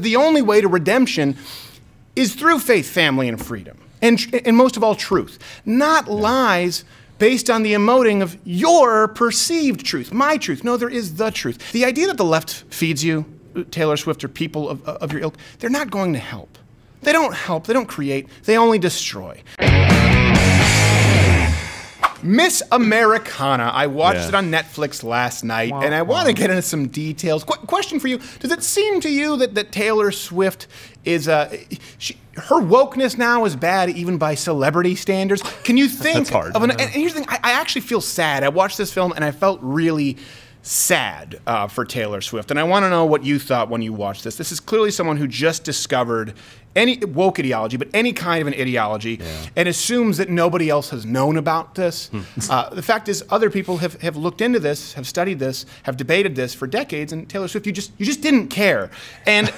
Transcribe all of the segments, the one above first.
the only way to redemption is through faith, family, and freedom. And most of all, truth. Not lies based on the emoting of your perceived truth, my truth. No, there is the truth. The idea that the left feeds you, Taylor Swift, or people of your ilk, they're not going to help. They don't help, they don't create, they only destroy. Miss Americana. I watched it on Netflix last night, and I want to get into some details. Question for you: does it seem to you that Taylor Swift is her wokeness now is bad even by celebrity standards? Can you think of an? And here's the thing: I actually feel sad. I watched this film and I felt really sad for Taylor Swift, and I want to know what you thought when you watched this. This is clearly someone who just discovered any woke ideology, but any kind of an ideology, and assumes that nobody else has known about this. The fact is, other people have looked into this, have studied this, have debated this for decades, and Taylor Swift, you just didn't care. And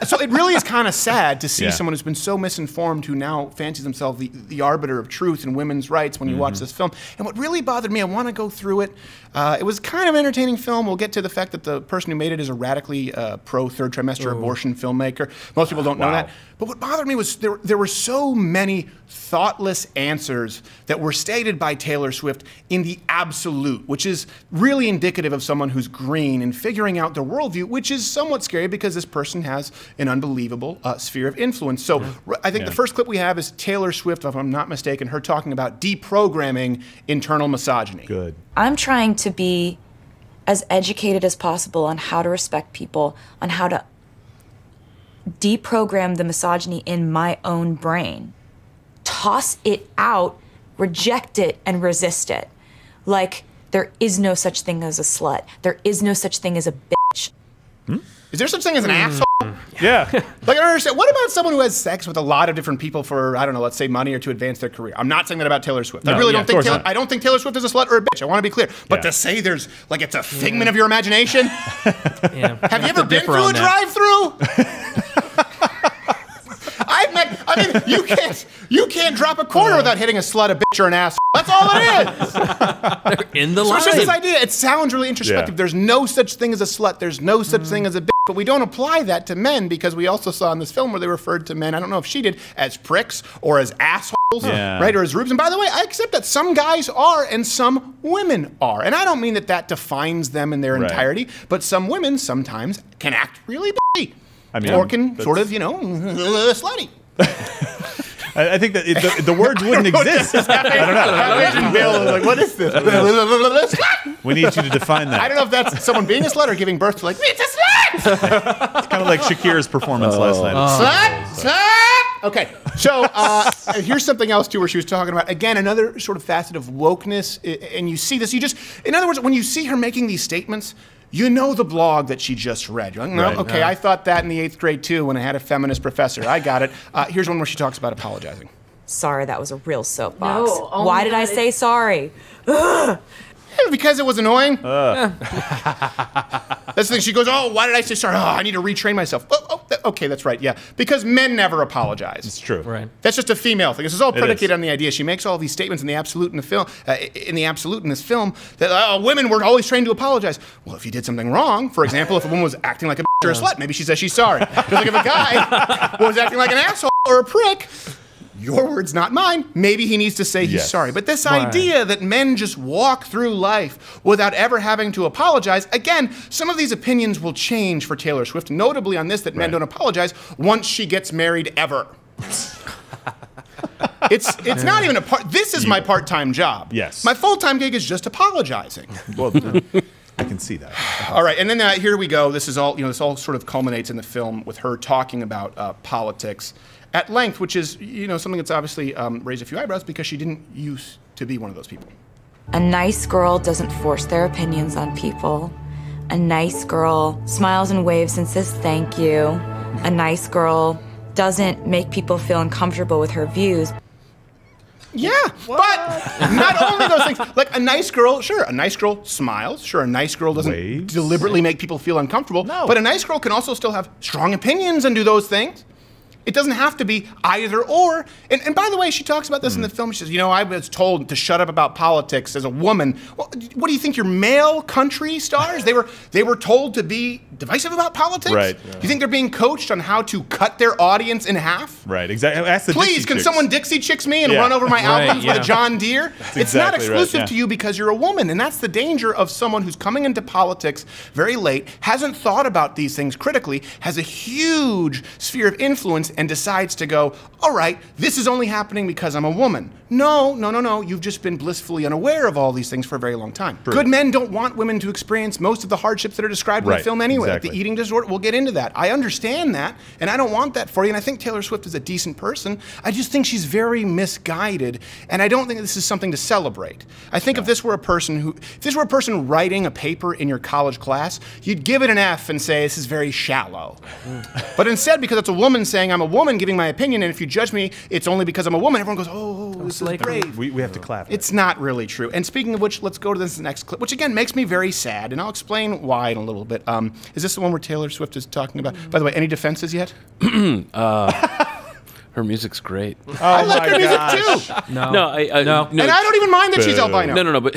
so it really is kind of sad to see someone who's been so misinformed, who now fancies himself the arbiter of truth and women's rights when you watch this film. And what really bothered me, I want to go through it. It was kind of an entertaining film. We'll get to the fact that the person who made it is a radically pro-third trimester abortion filmmaker. Most people don't know that. But what bothered me was there were so many thoughtless answers that were stated by Taylor Swift in the absolute, which is really indicative of someone who's green and figuring out their worldview, which is somewhat scary because this person has an unbelievable sphere of influence. So I think the first clip we have is Taylor Swift, if I'm not mistaken, her talking about deprogramming internal misogyny. Good. I'm trying to be as educated as possible on how to respect people, on how to deprogram the misogyny in my own brain. Toss it out, reject it, and resist it. Like, there is no such thing as a slut. There is no such thing as a bitch. Is there such thing as an asshole? Yeah. Like, I don't understand. What about someone who has sex with a lot of different people for, I don't know, let's say money or to advance their career? I'm not saying that about Taylor Swift. I really don't think I don't think Taylor Swift is a slut or a bitch. I want to be clear. But to say there's, like, it's a figment of your imagination? Have you ever been through a drive-through? I mean, you can't drop a quarter without hitting a slut, a bitch, or an ass. That's all it is. They're in the line. So it's just this idea. It sounds really introspective. There's no such thing as a slut. There's no such thing as a bitch. But we don't apply that to men, because we also saw in this film where they referred to men, I don't know if she did, as pricks or as assholes, right, or as rubes. And by the way, I accept that some guys are and some women are. And I don't mean that that defines them in their entirety, but some women sometimes can act really bitchy. I mean, or can sort of, you know, slutty. I think that the words wouldn't exist. I don't know. Bill is like, what is this? We need you to define that. I don't know if that's someone being a slut or giving birth to, like, it's a slut! It's kind of like Shakira's performance last night. Slut! Okay, so here's something else, too, where she was talking about, again, another sort of facet of wokeness, and you see this, in other words, when you see her making these statements, you know the blog that she just read. You're like, no, okay, I thought that in the 8th grade, too, when I had a feminist professor. I got it. Here's one where she talks about apologizing. Sorry, that was a real soapbox. No, why did I say sorry? Because it was annoying. That's the thing. She goes, oh, why did I say sorry? Oh, I need to retrain myself. Okay, that's right, yeah. Because men never apologize. It's true. Right. That's just a female thing. This is all predicated on the idea. She makes all these statements in the absolute in the film, in this film, that women were always trained to apologize. Well, if you did something wrong, for example, if a woman was acting like a bitch or a slut, maybe she says she's sorry. Just like if a guy was acting like an asshole or a prick, your words, not mine, maybe he needs to say he's sorry. But this idea that men just walk through life without ever having to apologize, again, some of these opinions will change for Taylor Swift, notably on this, that men don't apologize once she gets married ever. It's not even a part, this is my part-time job. Yes. My full-time gig is just apologizing. Well, I can see that. All right, and then here we go. This is all, this all sort of culminates in the film with her talking about politics at length, which is, something that's obviously raised a few eyebrows because she didn't used to be one of those people. A nice girl doesn't force their opinions on people. A nice girl smiles and waves and says thank you. A nice girl doesn't make people feel uncomfortable with her views. Yeah, but not only those things. Like a nice girl, sure, a nice girl smiles. Sure, a nice girl doesn't deliberately make people feel uncomfortable. No. But a nice girl can also still have strong opinions and do those things. It doesn't have to be either or. And by the way, she talks about this in the film. She says, you know, I was told to shut up about politics as a woman. Well, what do you think, your male country stars? They were told to be divisive about politics? Right. Yeah. You think they're being coached on how to cut their audience in half? Right, exactly. Ask the Please, can someone Dixie Chicks me and run over my albums with a John Deere? It's not exclusive to you because you're a woman, and that's the danger of someone who's coming into politics very late, hasn't thought about these things critically, has a huge sphere of influence, and decides to go, all right, this is only happening because I'm a woman. No, no, no, no. You've just been blissfully unaware of all these things for a very long time. True. Good men don't want women to experience most of the hardships that are described in the film anyway. Exactly. Like the eating disorder, we'll get into that. I understand that, and I don't want that for you, and I think Taylor Swift is a decent person. I just think she's very misguided, and I don't think this is something to celebrate. I think if this were a person writing a paper in your college class, you'd give it an F and say, this is very shallow. But instead, because it's a woman saying, I'm a woman giving my opinion, and if you judge me, it's only because I'm a woman, everyone goes, oh, this is brave. We have to clap. It's not really true. And speaking of which, let's go to this next clip, which again makes me very sad, and I'll explain why in a little bit. Is this the one where Taylor Swift is talking about? By the way, any defenses yet? Her music's great. Oh, I like her music too. No. And I don't even mind that she's albino. No, but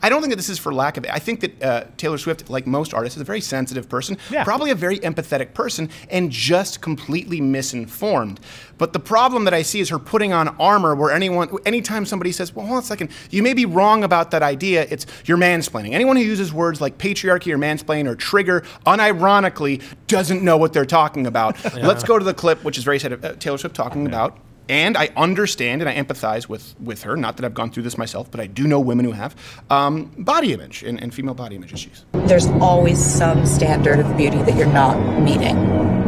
I don't think that this is for lack of it. I think that Taylor Swift, like most artists, is a very sensitive person, probably a very empathetic person, and just completely misinformed. But the problem that I see is her putting on armor where anytime somebody says, well, hold on a second, you may be wrong about that idea, you're mansplaining. Anyone who uses words like patriarchy or mansplain or trigger, unironically, doesn't know what they're talking about. Let's go to the clip, which is very sad of Taylor Swift talking about, and I understand and I empathize with her, not that I've gone through this myself, but I do know women who have, body image and female body image issues. There's always some standard of beauty that you're not meeting.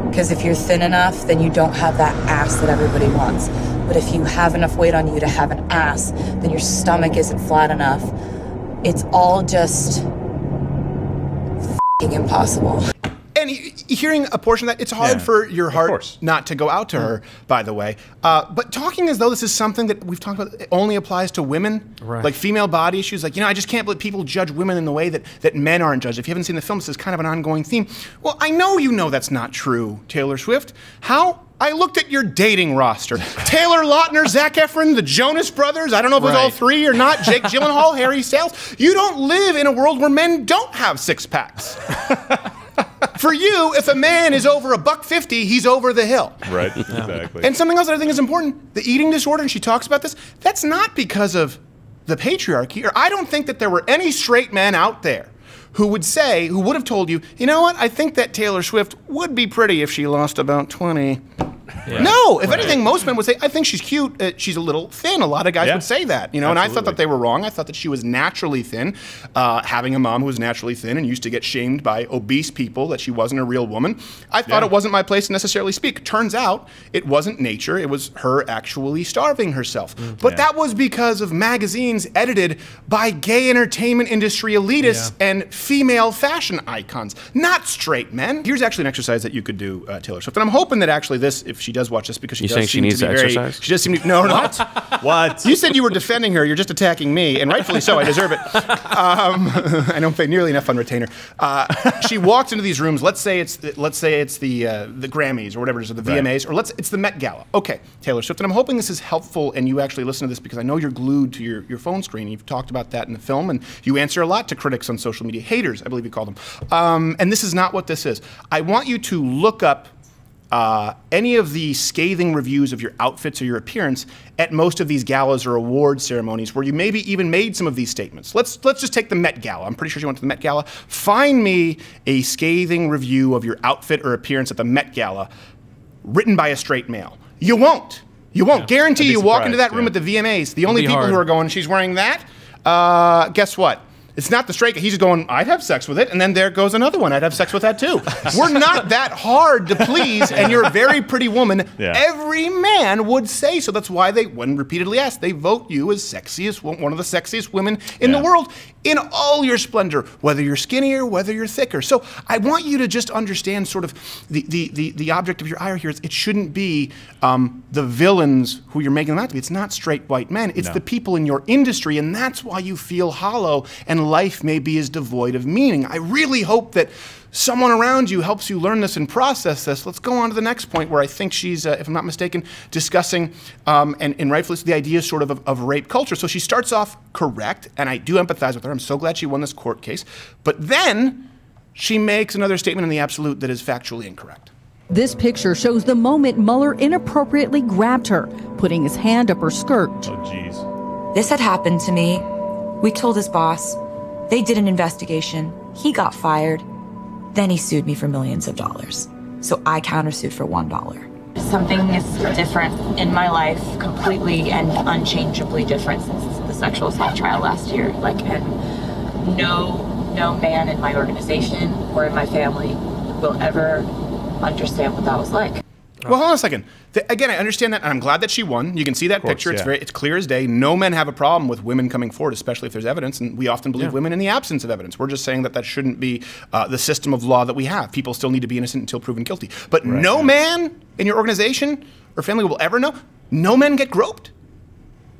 Because if you're thin enough, then you don't have that ass that everybody wants. But if you have enough weight on you to have an ass, then your stomach isn't flat enough. It's all just f***ing impossible. And hearing a portion of that, it's hard for your heart not to go out to her, by the way. But talking as though this is something that we've talked about, it only applies to women, like female body issues. Like, you know, I just can't believe people judge women in the way that men aren't judged. If you haven't seen the film, this is kind of an ongoing theme. Well, I know you know that's not true, Taylor Swift. How? I looked at your dating roster. Taylor Lautner, Zac Efron, the Jonas Brothers, I don't know if it was all three or not, Jake Gyllenhaal, Harry Styles. You don't live in a world where men don't have six-packs. For you, if a man is over $150, he's over the hill. Right, exactly. And something else that I think is important, the eating disorder, and she talks about this, that's not because of the patriarchy, or I don't think that there were any straight men out there who would have told you, you know what, I think that Taylor Swift would be pretty if she lost about 20. No, if anything, most men would say, I think she's cute, she's a little thin. A lot of guys would say that, you know, and I thought that they were wrong. I thought that she was naturally thin, having a mom who was naturally thin and used to get shamed by obese people that she wasn't a real woman. I thought it wasn't my place to necessarily speak. Turns out, it wasn't nature, it was her actually starving herself. But that was because of magazines edited by gay entertainment industry elitists and female fashion icons, not straight men. Here's actually an exercise that you could do, Taylor Swift, and I'm hoping that actually this, if she does watch this, because she does seem to be very, she does seem to, no. What? You said you were defending her, you're just attacking me, and rightfully so, I deserve it. I don't pay nearly enough on retainer. She walks into these rooms, let's say it's the Grammys or whatever it is, or the VMAs, or it's the Met Gala. Okay, Taylor Swift, and I'm hoping this is helpful and you actually listen to this because I know you're glued to your phone screen. You've talked about that in the film, and you answer a lot to critics on social media, haters, I believe you call them. And this is not what this is. I want you to look up any of the scathing reviews of your outfits or your appearance at most of these galas or award ceremonies where you maybe even made some of these statements. Let's just take the Met Gala. I'm pretty sure you went to the Met Gala. Find me a scathing review of your outfit or appearance at the Met Gala written by a straight male. You won't. You won't. Guarantee you walk into that room at the VMAs, the only people who are going, she's wearing that, guess what? It's not the straight guy. He's just going, I'd have sex with it, and then there goes another one. I'd have sex with that too. We're not that hard to please, and you're a very pretty woman. Every man would say so. That's why they, when repeatedly asked, they vote you as sexiest, one of the sexiest women in the world, in all your splendor, whether you're skinnier, whether you're thicker. So I want you to just understand sort of the object of your ire here. It shouldn't be the villains who you're making them out to be. It's not straight white men. It's the people in your industry, and that's why you feel hollow and life may be as devoid of meaning. I really hope that someone around you helps you learn this and process this, let's go on to the next point where I think she's, if I'm not mistaken, discussing, and rightfully so, the idea sort of rape culture. So she starts off correct, and I do empathize with her. I'm so glad she won this court case. But then she makes another statement in the absolute that is factually incorrect. This picture shows the moment Mueller inappropriately grabbed her, putting his hand up her skirt. Oh, jeez. This had happened to me. We told his boss. They did an investigation. He got fired. Then he sued me for millions of dollars. So I countersued for $1. Something is different in my life, completely and unchangeably different since the sexual assault trial last year. And no man in my organization or in my family will ever understand what that was like. Well, hold on a second. Again, I understand that, and I'm glad that she won. You can see that picture. Yeah. It's clear as day. No men have a problem with women coming forward, especially if there's evidence, and we often believe women in the absence of evidence. We're just saying that shouldn't be the system of law that we have. People still need to be innocent until proven guilty. But no man in your organization or family will ever know. No men get groped.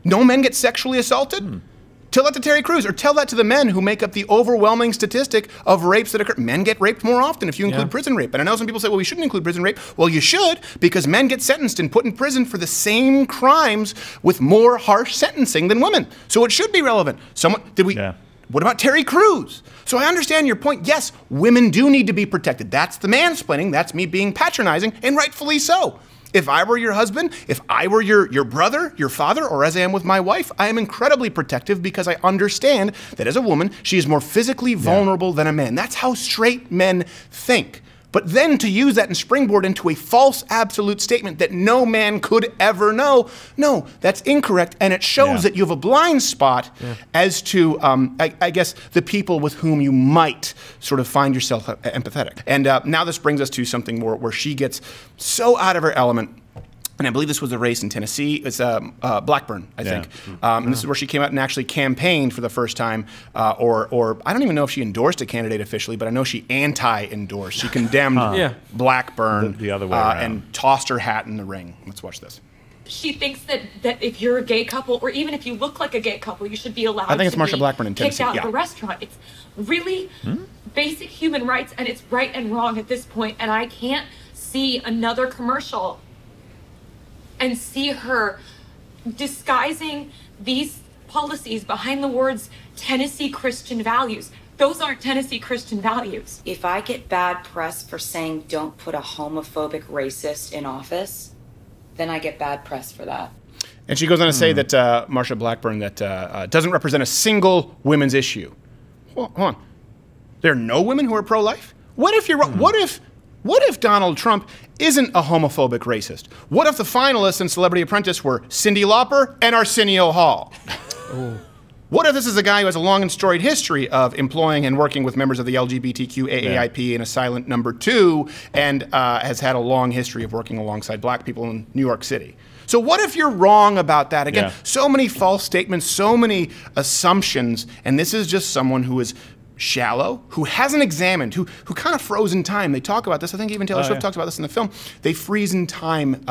No men get sexually assaulted. Tell that to Terry Crews, or tell that to the men who make up the overwhelming statistic of rapes that occur. Men get raped more often if you include prison rape. And I know some people say, well, we shouldn't include prison rape. Well, you should, because men get sentenced and put in prison for the same crimes with more harsh sentencing than women. So it should be relevant. What about Terry Crews? So I understand your point. Yes, women do need to be protected. That's the mansplaining. That's me being patronizing, and rightfully so. If I were your husband, if I were your brother, your father, or as I am with my wife, I am incredibly protective because I understand that as a woman, she is more physically vulnerable than a man. That's how straight men think. But then to use that and springboard into a false absolute statement that no man could ever know, no, that's incorrect. And it shows that you have a blind spot as to, I guess, the people with whom you might sort of find yourself empathetic. And now this brings us to something more where she gets so out of her element. And I believe this was a race in Tennessee. It's Blackburn, I think. And this is where she came out and actually campaigned for the first time, or I don't even know if she endorsed a candidate officially, but I know she anti-endorsed. She condemned Blackburn the other way around. And tossed her hat in the ring. Let's watch this. She thinks that if you're a gay couple, or even if you look like a gay couple, you should be allowed I think it's to Marsha be Blackburn in kicked Tennessee. out of a restaurant. It's really basic human rights, and it's right and wrong at this point. And I can't see another commercial and see her disguising these policies behind the words Tennessee Christian values. Those aren't Tennessee Christian values. If I get bad press for saying don't put a homophobic racist in office, then I get bad press for that. And she goes on to say that Marsha Blackburn doesn't represent a single women's issue. Hold on. There are no women who are pro-life? What if you're What if Donald Trump isn't a homophobic racist? What if the finalists in Celebrity Apprentice were Cyndi Lauper and Arsenio Hall? What if this is a guy who has a long and storied history of employing and working with members of the LGBTQ AAIP in a silent number 2, and has had a long history of working alongside black people in New York City? So what if you're wrong about that? Again, so many false statements, so many assumptions, and this is just someone who is shallow, who hasn't examined, who kind of froze in time. They talk about this. I think even Taylor Swift talks about this in the film. They freeze in time.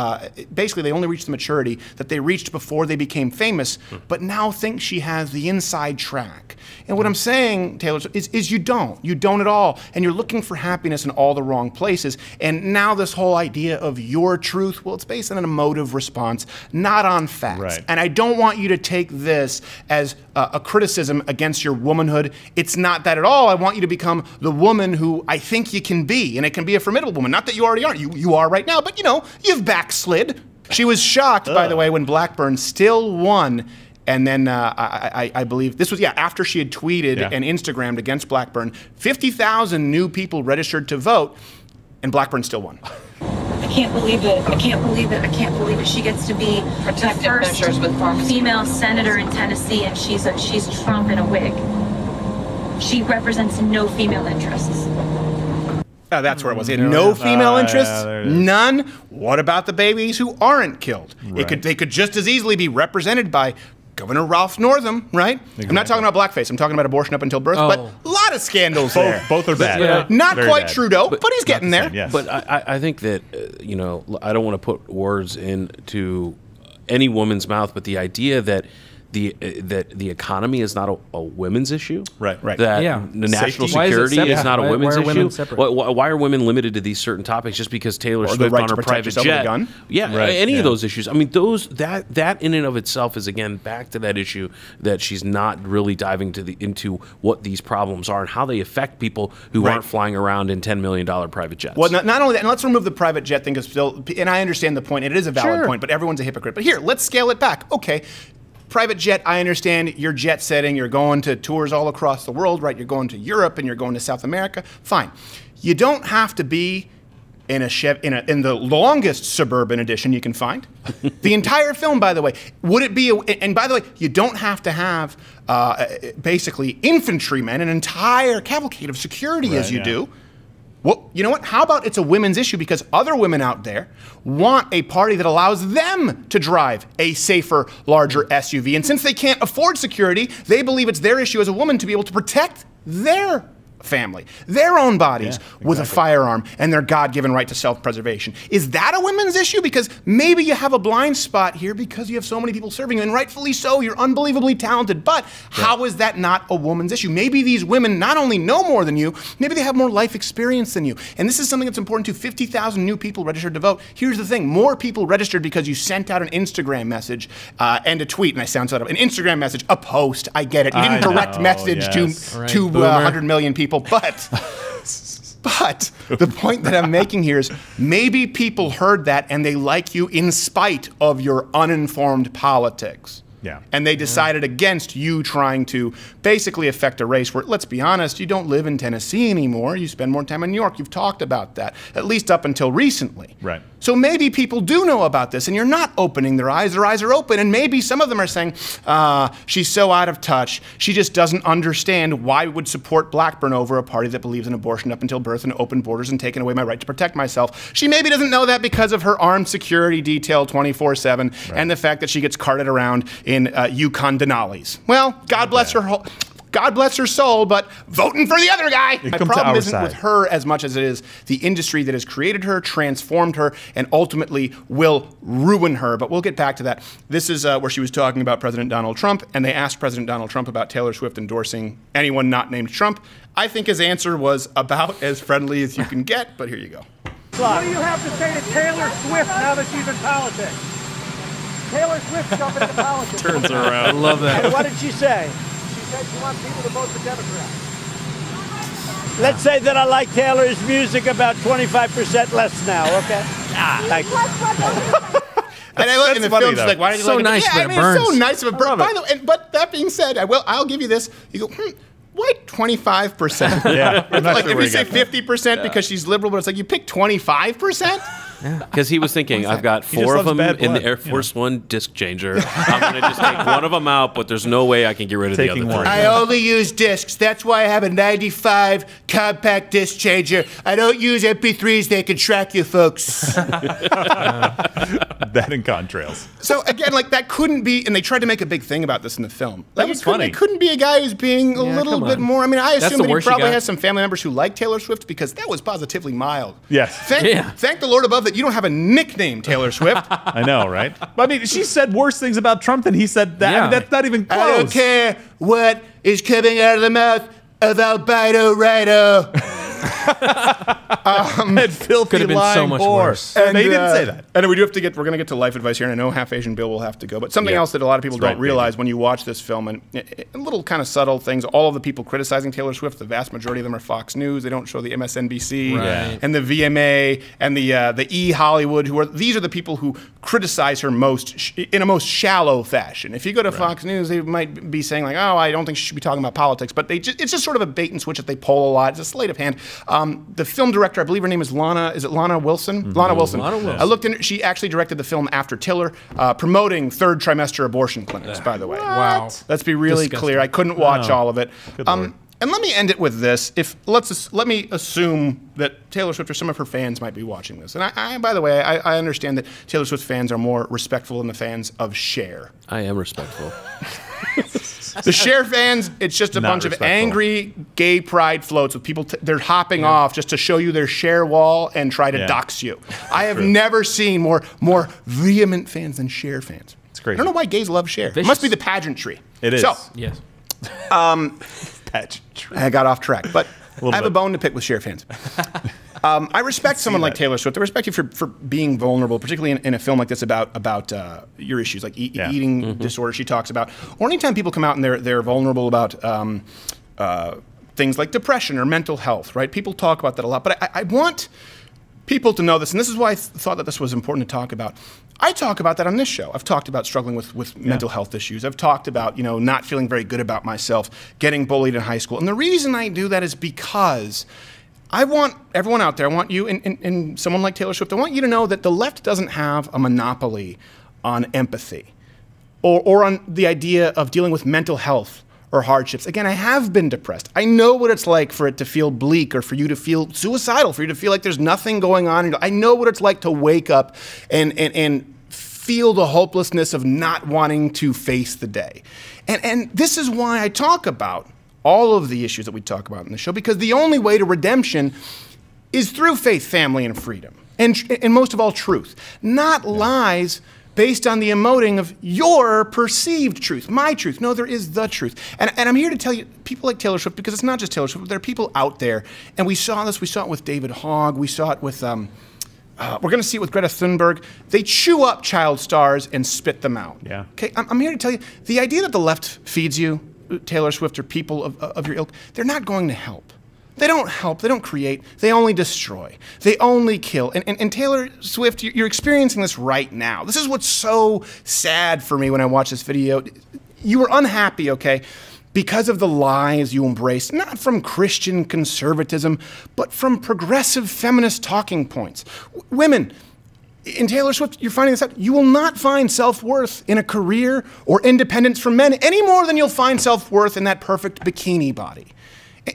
Basically, they only reach the maturity that they reached before they became famous, but now think she has the inside track. And what I'm saying, Taylor, is you don't. You don't at all. And you're looking for happiness in all the wrong places. And now this whole idea of your truth, well, it's based on an emotive response, not on facts. Right. And I don't want you to take this as a criticism against your womanhood. It's not that at all. I want you to become the woman who I think you can be, and it can be a formidable woman. Not that you already aren't. You are right now, but you know, you've backslid. She was shocked, by the way, when Blackburn still won. And then I believe this was, after she had tweeted and Instagrammed against Blackburn. 50,000 new people registered to vote, and Blackburn still won. I can't believe it. I can't believe it. I can't believe it. She gets to be the first female senator in Tennessee, and she's Trump in a wig. She represents no female interests. That's where it was. It had no female interests, none. What about the babies who aren't killed? Right. They could just as easily be represented by Governor Ralph Northam, right? Exactly. I'm not talking about blackface. I'm talking about abortion up until birth, but a lot of scandals there. Both are bad. Not Very quite bad. Trudeau, but he's getting there. Yes. But I think that, you know, I don't want to put words into any woman's mouth, but the idea that that the economy is not a women's issue. Right. That the national security is not a women's issue. Why are women limited to these certain topics just because Taylor Swift on her private jet? Any of those issues. I mean, that in and of itself is again back to that issue that she's not really diving into what these problems are and how they affect people who aren't flying around in $10 million private jets. Well, not only that, and let's remove the private jet thing, and I understand the point. It is a valid point, but everyone's a hypocrite. But here, let's scale it back. Okay. Private jet, I understand you're jet setting, you're going to tours all across the world, right? You're going to Europe and you're going to South America. Fine. You don't have to be in the longest Suburban edition you can find. The entire film, by the way. Would it be, and by the way, you don't have to have basically infantrymen, an entire cavalcade of security as you do. Well, you know what? How about it's a women's issue because other women out there want a party that allows them to drive a safer, larger SUV. And since they can't afford security, they believe it's their issue as a woman to be able to protect their family, their own bodies with a firearm and their God-given right to self-preservation. Is that a women's issue? Because maybe you have a blind spot here because you have so many people serving you, and rightfully so, you're unbelievably talented, but how is that not a woman's issue? Maybe these women not only know more than you, maybe they have more life experience than you. And this is something that's important too. 50,000 new people registered to vote. Here's the thing, more people registered because you sent out an Instagram message and a tweet, and I sound so out of an Instagram message, a post, I get it. You didn't direct message to 100 million people. But the point that I'm making here is maybe people heard that and they like you in spite of your uninformed politics. Yeah. And they decided against you trying to basically affect a race where, let's be honest, you don't live in Tennessee anymore. You spend more time in New York. You've talked about that, at least up until recently. Right. So maybe people do know about this, and you're not opening their eyes. Their eyes are open, and maybe some of them are saying, she's so out of touch. She just doesn't understand why we would support Blackburn over a party that believes in abortion up until birth and open borders and taking away my right to protect myself. She maybe doesn't know that because of her armed security detail 24/7 and the fact that she gets carted around in Yukon Denali's. Well, God bless her soul, but voting for the other guy. My problem isn't with her as much as it is the industry that has created her, transformed her, and ultimately will ruin her. But we'll get back to that. This is where she was talking about President Donald Trump, and they asked President Donald Trump about Taylor Swift endorsing anyone not named Trump. I think his answer was about as friendly as you can get, but here you go. What do you have to say to Taylor Swift now that she's in politics? Taylor Swift jumping into politics. Turns around. I love that. And what did she say? She said she wants people to vote for Democrats. Let's say that I like Taylor's music about 25% less now, okay? Thank you. And I look in the film, she's like, why did you like it? Nice, yeah, I mean, it's so nice of a burn. By the way, but that being said, I'll give you this. You go, why 25%? Yeah. Like if you say 50% because she's liberal, but it's like you pick 25%? Because he was thinking, I've got 4 of them in the Air Force One disc changer. I'm going to just take one of them out, but there's no way I can get rid of the other 3. I only use discs. That's why I have a 95 compact disc changer. I don't use MP3s. They can track you, folks. That and contrails. So again, like that couldn't be, and they tried to make a big thing about this in the film. Like, That was funny. It couldn't be a guy who's being a little bit more. I mean, I assume that he probably has some family members who like Taylor Swift because that was positively mild. Yes. Thank the Lord above that you don't have a nickname, Taylor Swift. I know, right? But I mean, she said worse things about Trump than he said that. I mean, that's not even close. I don't care what is coming out of the mouth of Albino Rhino. That filthy could have been so much worse. And they didn't say that. And we're going to get to life advice here, and I know Half Asian Bill will have to go. But something else that a lot of people don't realize when you watch this film, and little kind of subtle things, all of the people criticizing Taylor Swift, the vast majority of them are Fox News. They don't show the MSNBC and the VMA and the E! Hollywood, these are the people who criticize her most in a most shallow fashion. If you go to Fox News, they might be saying like, oh, I don't think she should be talking about politics. But it's just sort of a bait and switch that they pull a lot. It's a sleight of hand. The film director, I believe her name is Lana. Is it Lana Wilson? Mm-hmm. Lana Wilson. I looked in. She actually directed the film after Tiller, promoting third trimester abortion clinics. By the way, wow. Let's be really clear. I couldn't watch all of it. And let me end it with this. Let me assume that Taylor Swift or some of her fans might be watching this. And by the way, I understand that Taylor Swift fans are more respectful than the fans of Cher. I am respectful. The Cher fans, it's just a bunch of angry gay pride floats with people, they're hopping off just to show you their Cher wall and try to dox you. I have never seen more vehement fans than Cher fans. It's crazy. I don't know why gays love Cher. It must be the pageantry. It is. So, yes. Pageantry. I got off track, but I have a bone to pick with Cher fans. I respect someone like Taylor Swift. I respect you for being vulnerable, particularly in a film like this about your issues, like eating disorder she talks about. Or anytime people come out and they're vulnerable about things like depression or mental health, right? People talk about that a lot. But I want people to know this, and this is why I thought that this was important to talk about. I talk about that on this show. I've talked about struggling with mental health issues. I've talked about, not feeling very good about myself, getting bullied in high school. And the reason I do that is because I want everyone out there, I want you and someone like Taylor Swift, I want you to know that the left doesn't have a monopoly on empathy or on the idea of dealing with mental health or hardships. Again, I have been depressed. I know what it's like for it to feel bleak or for you to feel suicidal, for you to feel like there's nothing going on. I know what it's like to wake up and feel the hopelessness of not wanting to face the day. And this is why I talk about all of the issues that we talk about in the show, because the only way to redemption is through faith, family, and freedom. And most of all, truth. Not lies based on the emoting of your perceived truth, my truth. No, there is the truth. And I'm here to tell you, people like Taylor Swift, because it's not just Taylor Swift, but there are people out there, and we saw this, we saw it with David Hogg, we saw it with, we're going to see it with Greta Thunberg. They chew up child stars and spit them out. Yeah. Okay, I'm here to tell you, the idea that the left feeds you, Taylor Swift or people of your ilk, they're not going to help. They don't help, they don't create, they only destroy, they only kill. And Taylor Swift, you're experiencing this right now. This is what's so sad for me when I watch this video. You were unhappy, okay, because of the lies you embrace, not from Christian conservatism, but from progressive feminist talking points. Women, in Taylor Swift, you're finding this out. You will not find self-worth in a career or independence from men any more than you'll find self-worth in that perfect bikini body.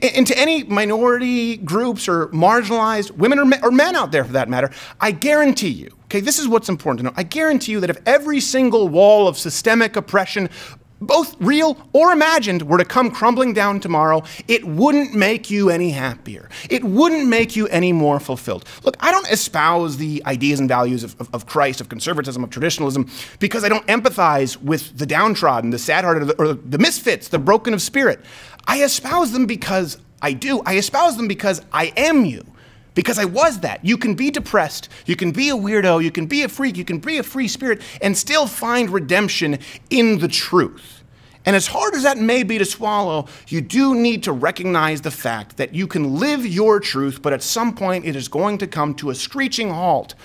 And to any minority groups or marginalized women or men out there for that matter, I guarantee you, okay, this is what's important to know. I guarantee you that if every single wall of systemic oppression, both real or imagined, were to come crumbling down tomorrow, it wouldn't make you any happier. It wouldn't make you any more fulfilled. Look, I don't espouse the ideas and values of Christ, of conservatism, of traditionalism, because I don't empathize with the downtrodden, the sad-hearted, or the misfits, the broken of spirit. I espouse them because I do. I espouse them because I am you. Because I was that. You can be depressed, you can be a weirdo, you can be a freak, you can be a free spirit, and still find redemption in the truth. And as hard as that may be to swallow, you do need to recognize the fact that you can live your truth, but at some point it is going to come to a screeching halt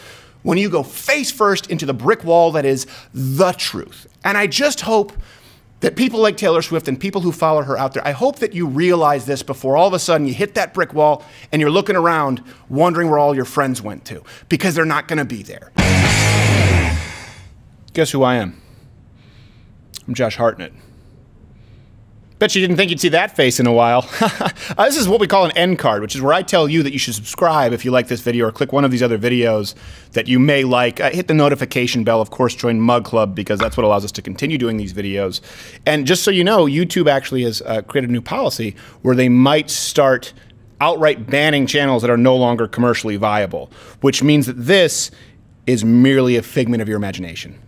when you go face first into the brick wall that is the truth. And I just hope that people like Taylor Swift and people who follow her out there, I hope that you realize this before all of a sudden you hit that brick wall and you're looking around wondering where all your friends went to, because they're not going to be there. Guess who I am? I'm Josh Hartnett. Bet you didn't think you'd see that face in a while. This is what we call an end card, which is where I tell you that you should subscribe if you like this video, or click one of these other videos that you may like. Hit the notification bell, of course, join Mug Club, because that's what allows us to continue doing these videos. And just so you know, YouTube actually has created a new policy where they might start outright banning channels that are no longer commercially viable, which means that this is merely a figment of your imagination.